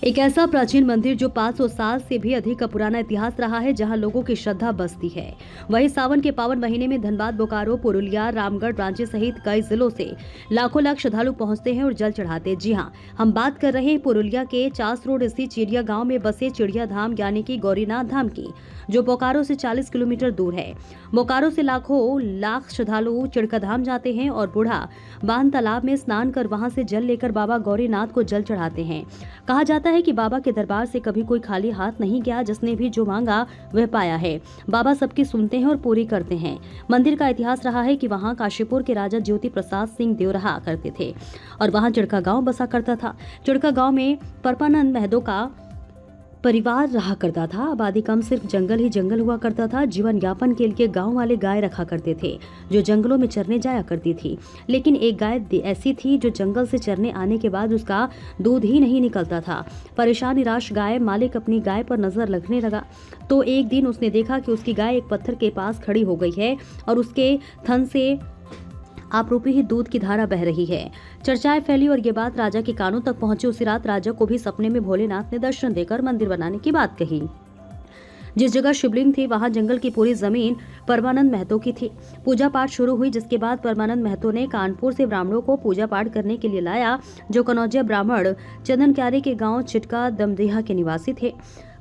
एक ऐसा प्राचीन मंदिर जो 500 साल से भी अधिक का पुराना इतिहास रहा है, जहां लोगों की श्रद्धा बसती है। वहीं सावन के पावन महीने में धनबाद, बोकारो, पुरुलिया, रामगढ़, रांची सहित कई जिलों से लाखों श्रद्धालु पहुंचते हैं और जल चढ़ाते हैं। जी हां, हम बात कर रहे हैं पुरुलिया के चास रोड स्थित चिड़िया गांव में बसे चिड़िया धाम यानी कि गौरीनाथ धाम की, जो बोकारो से 40 किलोमीटर दूर है। बोकारो से लाख श्रद्धालु चिड़का धाम जाते हैं और बूढ़ा बांध तालाब में स्नान कर वहां से जल लेकर बाबा गौरीनाथ को जल चढ़ाते हैं। कहा जाता है कि बाबा के दरबार से कभी कोई खाली हाथ नहीं गया, जिसने भी जो मांगा वह पाया है। बाबा सबकी सुनते हैं और पूरी करते हैं। मंदिर का इतिहास रहा है कि वहां काशीपुर के राजा ज्योति प्रसाद सिंह देव रहा करते थे और वहां चिड़का गांव बसा करता था। चिड़का गांव में परमानंद महतो का परिवार रहा करता था। आबादी कम, सिर्फ जंगल ही जंगल हुआ करता था। जीवन यापन के लिए गांव वाले गाय रखा करते थे जो जंगलों में चरने जाया करती थी। लेकिन एक गाय ऐसी थी जो जंगल से चरने आने के बाद उसका दूध ही नहीं निकलता था। परेशान निराश गाय मालिक अपनी गाय पर नजर रखने लगा तो एक दिन उसने देखा कि उसकी गाय एक पत्थर के पास खड़ी हो गई है और उसके थन से आपरूपी ही दूध की धारा बह रही है। चर्चाएं फैली और ये बात राजा के कानों तक पहुंची। उसी रात राजा को भी सपने में भोलेनाथ ने दर्शन देकर मंदिर बनाने की बात कही। जिस जगह शिवलिंग थी वहां जंगल की पूरी जमीन परमानंद महतो की थी। पूजा पाठ शुरू हुई, जिसके बाद परमानंद महतो ने कानपुर से ब्राह्मणों को पूजा पाठ करने के लिए लाया, जो कनौजिया ब्राह्मण चंदन क्यारी के गांव चिटका दमदेहा के निवासी थे।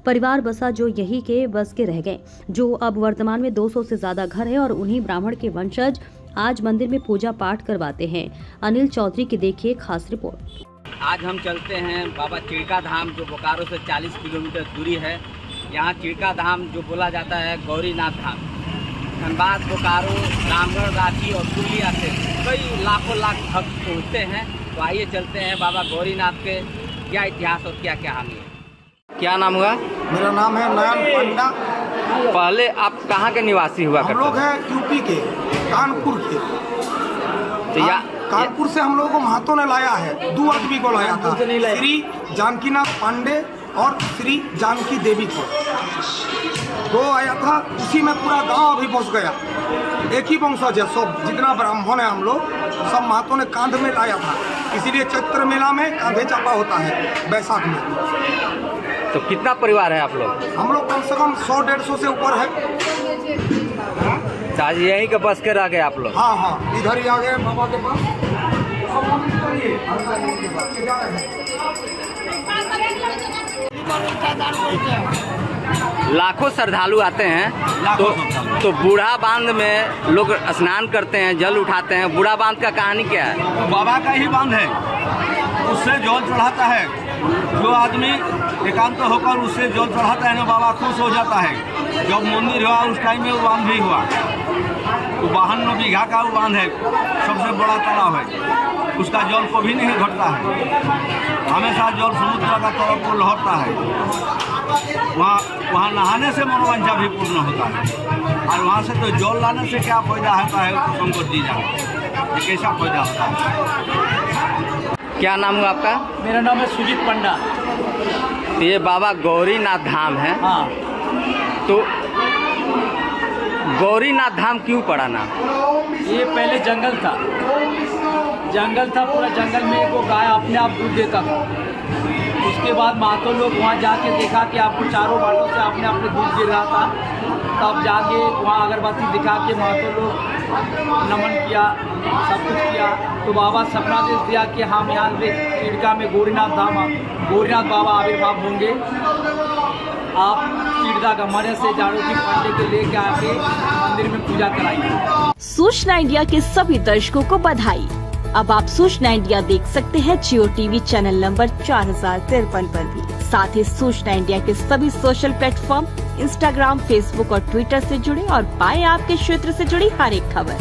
परिवार बसा जो यही के बस के रह गए, जो अब वर्तमान में 200 से ज्यादा घर है और उन्हीं ब्राह्मण के वंशज आज मंदिर में पूजा पाठ करवाते हैं। अनिल चौधरी की देखिए खास रिपोर्ट। आज हम चलते हैं बाबा चिड़का धाम, जो बोकारो से 40 किलोमीटर दूरी है। यहाँ चिड़का धाम जो बोला जाता है गौरीनाथ धाम, धनबाद, बोकारो, रामगढ़, रांची और पुरुलिया से कई लाखों भक्त पहुँचते हैं। तो आइए चलते हैं बाबा गौरीनाथ के क्या इतिहास और क्या क्या हाल है। क्या नाम हुआ? मेरा नाम है नयन पंडा। पहले आप कहाँ के निवासी हुआ? हम लोग हैं यूपी के, कानपुर के। तो कानपुर से हम लोगों को महतो ने लाया है, 2 आदमी को लाया था, श्री जानकीनाथ पांडे और श्री जानकी देवी को। 2 आया था, उसी में पूरा गांव अभी बस गया। एक ही वंशज है, सब जितना ब्राह्मण है हम लोग सब महतो ने कांध में लाया था। इसीलिए चैत्र मेला में कांधे चापा होता है बैसाख में। तो कितना परिवार है आप लोग? हम लोग कम से कम 100-150 से ऊपर है। आज यहीं के बस के रह गए आप लोग? हाँ, इधर ही आ गए बाबा के पास। लाखों श्रद्धालु आते हैं। तो बूढ़ा बांध में लोग स्नान करते हैं, जल उठाते हैं। बूढ़ा बांध का कहानी क्या है? बाबा का ही बांध है, उससे जल चढ़ाता है। जो आदमी एकांत होकर उससे जल चढ़ाता है ना, बाबा खुश हो जाता है। जब मंदिर हुआ उस टाइम में वो बांध भी हुआ। वो 52 बीघा का वो बांध है, सबसे बड़ा तालाब है। उसका जल कभी नहीं घटता है, हमेशा जल समुद्र का तरफ को लहरता है। वहाँ नहाने से मनोवांछा भी पूर्ण होता है। और वहाँ से तो जल लाने से क्या फायदा होता है शंकर जी जाने, ये कैसा फायदा होता है। क्या नाम हुआ आपका? मेरा नाम है सुजीत पंडा। तो ये बाबा गौरीनाथ धाम है। हाँ। तो गौरीनाथ धाम क्यों पड़ा नाम? ये पहले जंगल था, पूरा जंगल में वो गाय अपने आप दूध देता था। उसके बाद महतो लोग वहाँ जाके देखा कि आपको चारों बाटों से अपने अपने दूध गिर रहा था। तब जाके वहाँ अगरबत्ती दिखा के महतो लोग नमन किया, सब कुछ किया। तो बाबा सपना दे दिया कि हम यहाँ पे चिड़का में गौरीनाथ धाम, गौरीनाथ बाबा आविर्भाव होंगे। आप चिड़का का मरे से जाड़ों की पांडे को लेके आके मंदिर में पूजा कराइए। सूचना इंडिया के सभी दर्शकों को बधाई। अब आप सूचना इंडिया देख सकते हैं जियो टीवी चैनल नंबर 4053 पर भी। साथ ही सूचना इंडिया के सभी सोशल प्लेटफॉर्म इंस्टाग्राम, फेसबुक और ट्विटर से जुड़े और पाएं आपके क्षेत्र से जुड़ी हर एक खबर।